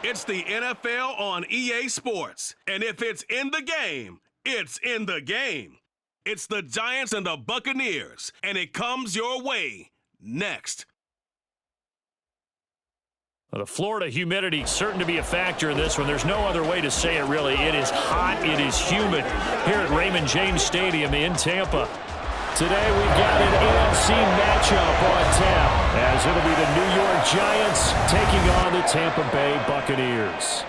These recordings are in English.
It's the NFL on EA Sports. And if it's in the game, it's in the game. It's the Giants and the Buccaneers, and it comes your way next. Well, the Florida humidity certain to be a factor in this one. There's no other way to say it, really. It is hot. It is humid here at Raymond James Stadium in Tampa. Today we've got an AFC matchup on tap, as it'll be the New York Giants taking on the Tampa Bay Buccaneers.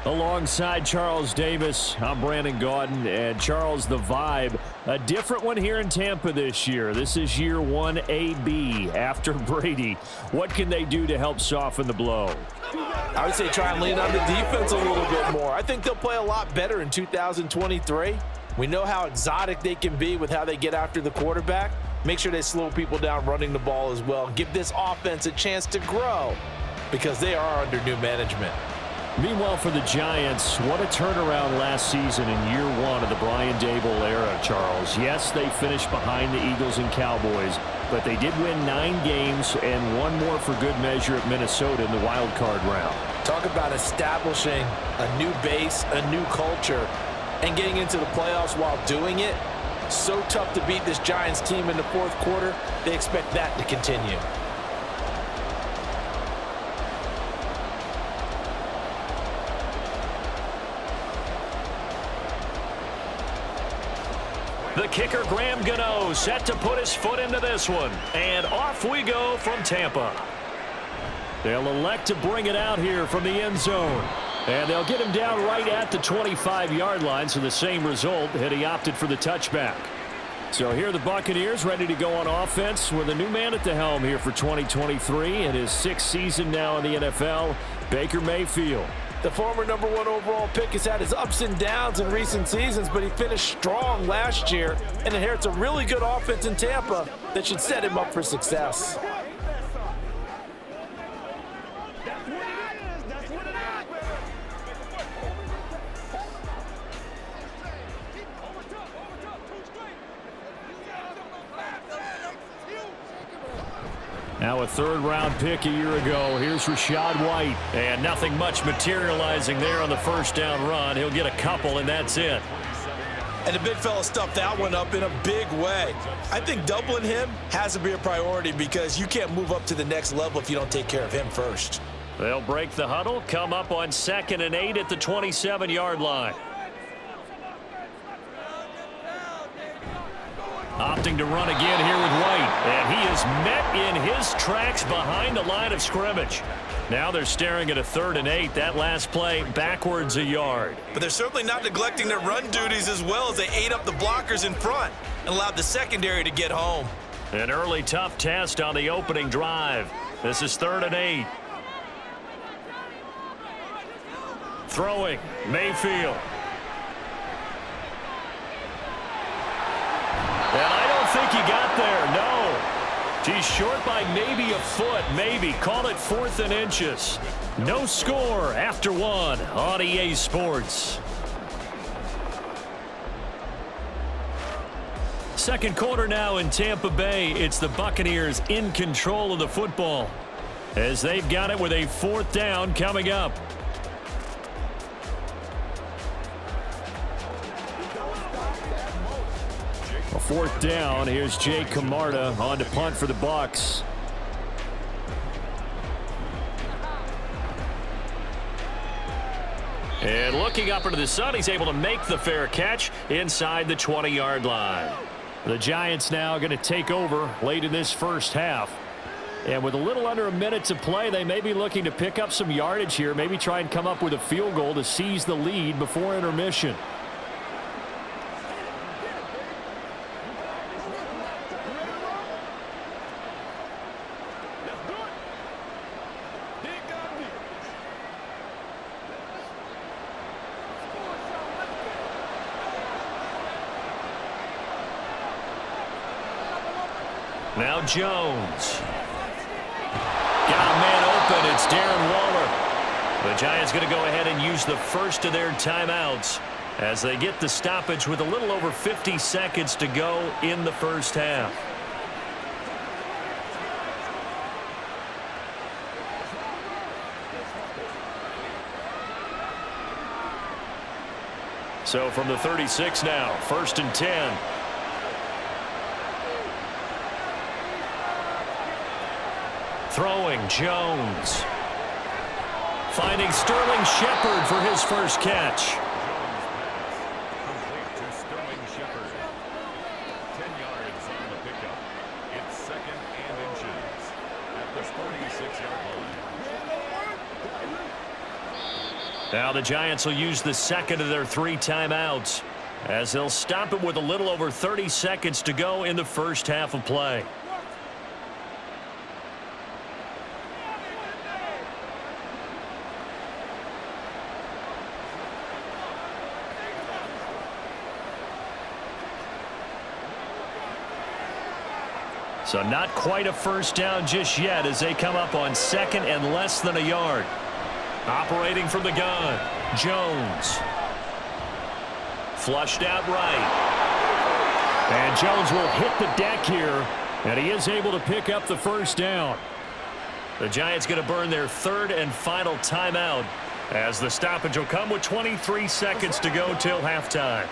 Alongside Charles Davis, I'm Brandon Gaudin, and Charles, the vibe, a different one here in Tampa this year. This is year 1AB after Brady. What can they do to help soften the blow? I would say try and lean on the defense a little bit more. I think they'll play a lot better in 2023. We know how exotic they can be with how they get after the quarterback. Make sure they slow people down running the ball as well. Give this offense a chance to grow because they are under new management. Meanwhile, for the Giants, what a turnaround last season in year one of the Brian Daboll era, Charles. Yes, they finished behind the Eagles and Cowboys, but they did win 9 games and one more for good measure at Minnesota in the wild card round. Talk about establishing a new base, a new culture, and getting into the playoffs while doing it. So tough to beat this Giants team in the fourth quarter. They expect that to continue. The kicker, Graham Gano, set to put his foot into this one. And off we go from Tampa. They'll elect to bring it out here from the end zone. And they'll get him down right at the 25-yard line, so the same result had he opted for the touchback. So here are the Buccaneers ready to go on offense with a new man at the helm here for 2023 in his 6th season now in the NFL, Baker Mayfield. The former #1 overall pick has had his ups and downs in recent seasons, but he finished strong last year and inherits a really good offense in Tampa that should set him up for success. Now a third-round pick a year ago. Here's Rachaad White. And nothing much materializing there on the first down run. He'll get a couple, and that's it. And the big fella stuffed that one up in a big way. I think doubling him has to be a priority because you can't move up to the next level if you don't take care of him first. They'll break the huddle, come up on 2nd and 8 at the 27-yard line. Opting to run again here with White. And he is met in his tracks behind the line of scrimmage. Now they're staring at a 3rd and 8. That last play backwards a yard. But they're certainly not neglecting their run duties as well as they ate up the blockers in front and allowed the secondary to get home. An early tough test on the opening drive. This is 3rd and 8. Throwing, Mayfield. And I don't think he got there, no. He's short by maybe a foot, maybe. Call it 4th and inches. No score after 1 on EA Sports. Second quarter now in Tampa Bay. It's the Buccaneers in control of the football as they've got it with a 4th down coming up. A 4th down. Here's Jay Camarda on to punt for the Bucs. And looking up into the sun, he's able to make the fair catch inside the 20-yard line. The Giants now going to take over late in this first half. And with a little under a minute to play, they may be looking to pick up some yardage here, maybe try and come up with a field goal to seize the lead before intermission. Now Jones. Got a man open. It's Darren Waller. The Giants going to go ahead and use the first of their timeouts as they get the stoppage with a little over 50 seconds to go in the first half. So from the 36 now, 1st and 10. Throwing Jones. Finding Sterling Shepard for his first catch. Complete to Sterling Shepard. 10 yards on the pickup. It's 2nd and inches at the 36-yard line. Now the Giants will use the second of their 3 timeouts as they'll stop it with a little over 30 seconds to go in the first half of play. So not quite a first down just yet as they come up on 2nd and less than a yard. Operating from the gun, Jones. Flushed out right. And Jones will hit the deck here, and he is able to pick up the first down. The Giants going to burn their 3rd and final timeout as the stoppage will come with 23 seconds to go till halftime.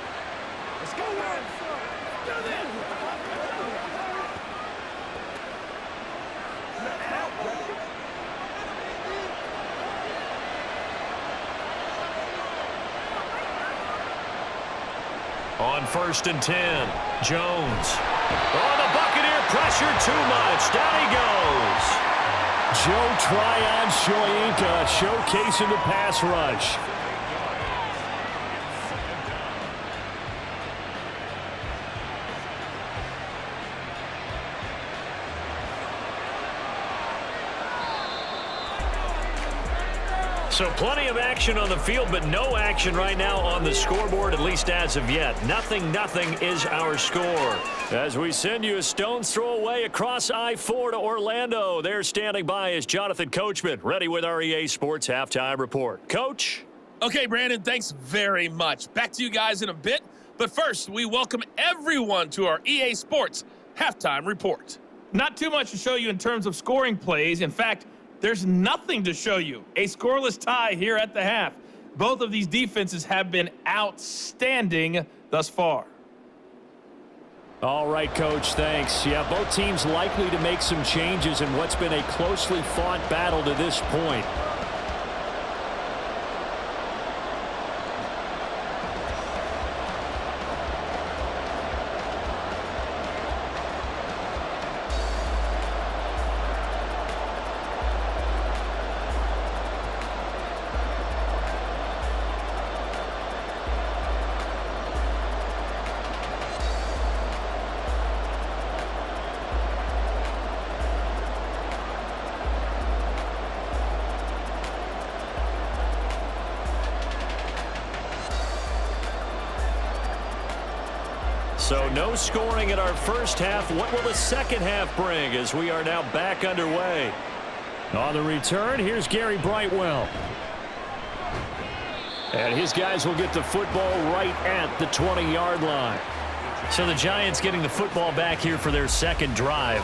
Let's go, On 1st and 10, Jones. Oh, the Buccaneer pressure too much. Down he goes. Joe Tryon Shoyinka showcasing the pass rush. So plenty of action on the field, but no action right now on the scoreboard, at least as of yet. 0-0 is our score. As we send you a stone's throw away across I-4 to Orlando. There standing by is Jonathan Coachman, ready with our EA Sports Halftime Report. Coach? Okay, Brandon, thanks very much. Back to you guys in a bit. But first, we welcome everyone to our EA Sports Halftime Report. Not too much to show you in terms of scoring plays. In fact, there's nothing to show you. A scoreless tie here at the half. Both of these defenses have been outstanding thus far. All right, Coach, thanks. Yeah, both teams likely to make some changes in what's been a closely fought battle to this point. So no scoring in our first half. What will the second half bring as we are now back underway? On the return, here's Gary Brightwell. And his guys will get the football right at the 20-yard line. So the Giants getting the football back here for their second drive.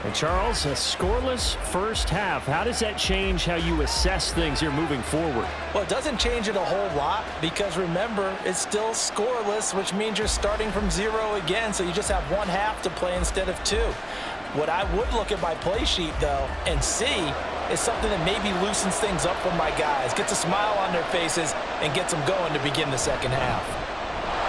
And Charles, a scoreless first half. How does that change how you assess things here moving forward? Well, it doesn't change it a whole lot because, remember, it's still scoreless, which means you're starting from 0 again, so you just have one half to play instead of 2. What I would look at my play sheet, though, and see is something that maybe loosens things up for my guys, gets a smile on their faces, and gets them going to begin the second half.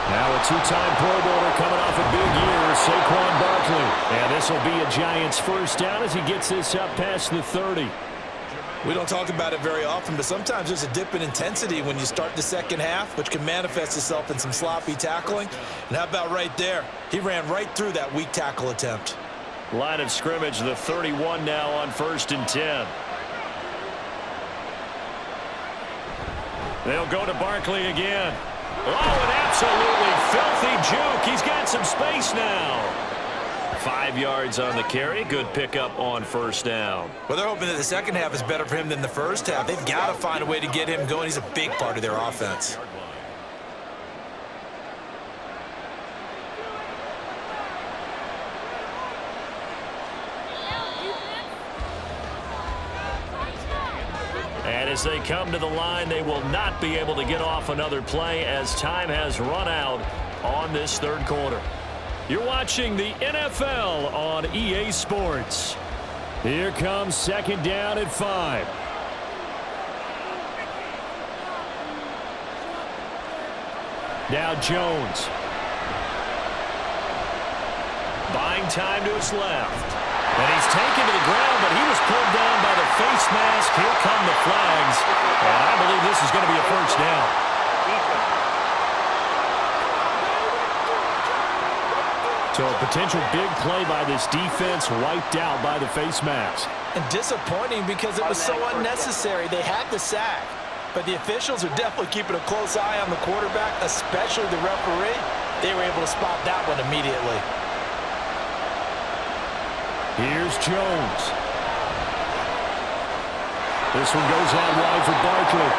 Now a two-time Pro Bowler coming off a big year, Saquon Barkley. And this will be a Giants first down as he gets this up past the 30. We don't talk about it very often, but sometimes there's a dip in intensity when you start the second half, which can manifest itself in some sloppy tackling. And how about right there? He ran right through that weak tackle attempt. Line of scrimmage, the 31 now on 1st and 10. They'll go to Barkley again. Oh, an absolutely filthy juke. He's got some space now. 5 yards on the carry. Good pickup on first down. Well, they're hoping that the second half is better for him than the first half. They've got to find a way to get him going. He's a big part of their offense. And as they come to the line, they will not be able to get off another play as time has run out on this third quarter. You're watching the NFL on EA Sports. Here comes second down at 5. Now Jones. Buying time to his left. And he's taken to the ground, but he was pulled down by the face mask. Here come the flags. And I believe this is going to be a first down. So a potential big play by this defense wiped out by the face mask. And disappointing because it was so unnecessary. They had the sack. But the officials are definitely keeping a close eye on the quarterback, especially the referee. They were able to spot that one immediately. Here's Jones. This one goes out wide for Barkley.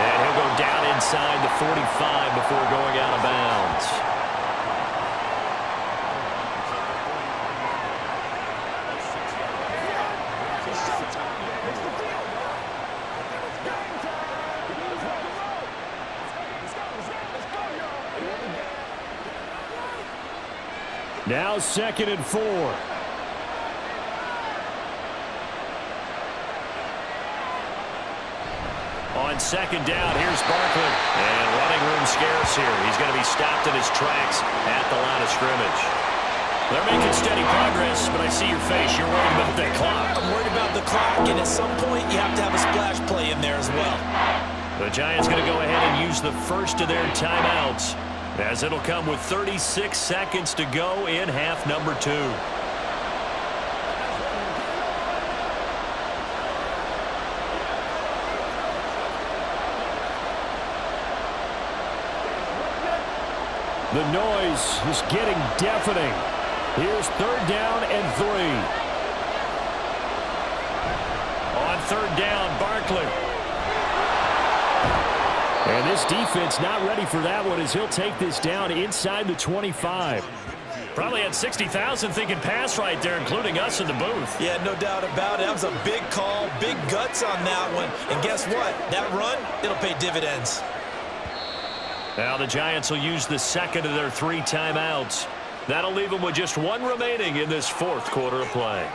And he'll go down inside the 45 before going out of bounds. Now 2nd and 4. On second down, here's Barkley. And running room scarce here. He's going to be stopped in his tracks at the line of scrimmage. They're making steady progress, but I see your face. You're worried about that clock. I'm worried about the clock, and at some point, you have to have a splash play in there as well. The Giants going to go ahead and use the first of their timeouts, as it'll come with 36 seconds to go in half number 2. The noise is getting deafening. Here's 3rd down and 3. On 3rd down, Barkley. And this defense not ready for that one as he'll take this down inside the 25. Probably had 60,000 thinking pass right there, including us in the booth. Yeah, no doubt about it. That was a big call, big guts on that one. And guess what? That run, it'll pay dividends. Now the Giants will use the second of their 3 timeouts. That'll leave them with just 1 remaining in this 4th quarter of play.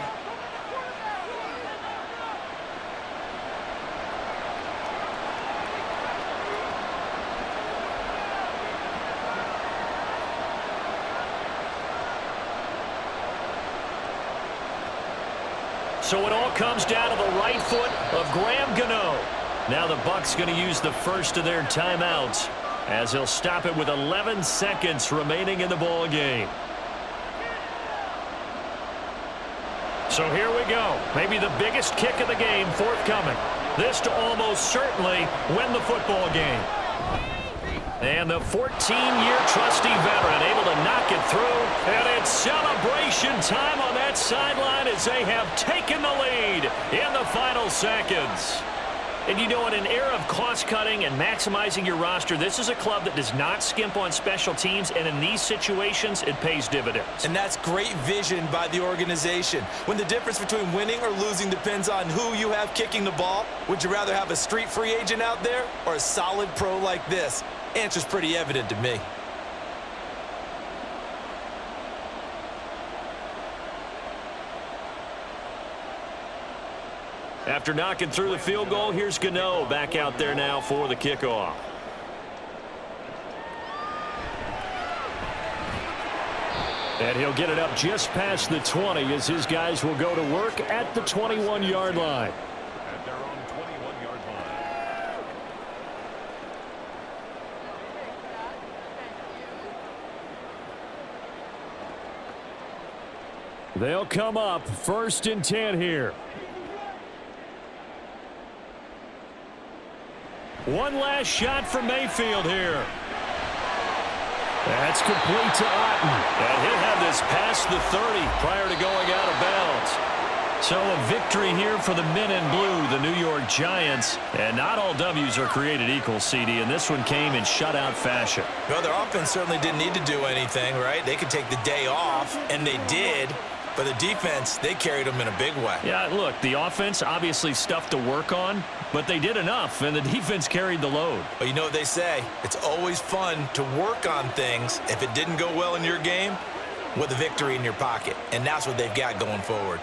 So it all comes down to the right foot of Graham Gano. Now the Bucs going to use the first of their timeouts, as they'll stop it with 11 seconds remaining in the ball game. So here we go. Maybe the biggest kick of the game forthcoming. This to almost certainly win the football game. And the 14-year trusty veteran able to knock it through. And it's celebration time on that sideline as they have taken the lead in the final seconds. And you know, in an era of cost-cutting and maximizing your roster, this is a club that does not skimp on special teams, and in these situations, it pays dividends. And that's great vision by the organization. When the difference between winning or losing depends on who you have kicking the ball, would you rather have a street free agent out there or a solid pro like this? Answer's pretty evident to me. After knocking through the field goal, here's Gano back out there now for the kickoff. And he'll get it up just past the 20 as his guys will go to work at the 21-yard line. At their own 21-yard line. They'll come up 1st and 10 here. One last shot from Mayfield here. That's complete to Otten. And he'll have this past the 30 prior to going out of bounds. So a victory here for the men in blue, the New York Giants. And not all W's are created equal, CD, and this one came in shutout fashion. Well, their offense certainly didn't need to do anything, right? They could take the day off, and they did. But the defense, they carried them in a big way. Yeah, look, the offense, obviously stuff to work on, but they did enough, and the defense carried the load. But you know what they say? It's always fun to work on things if it didn't go well in your game with a victory in your pocket. And that's what they've got going forward.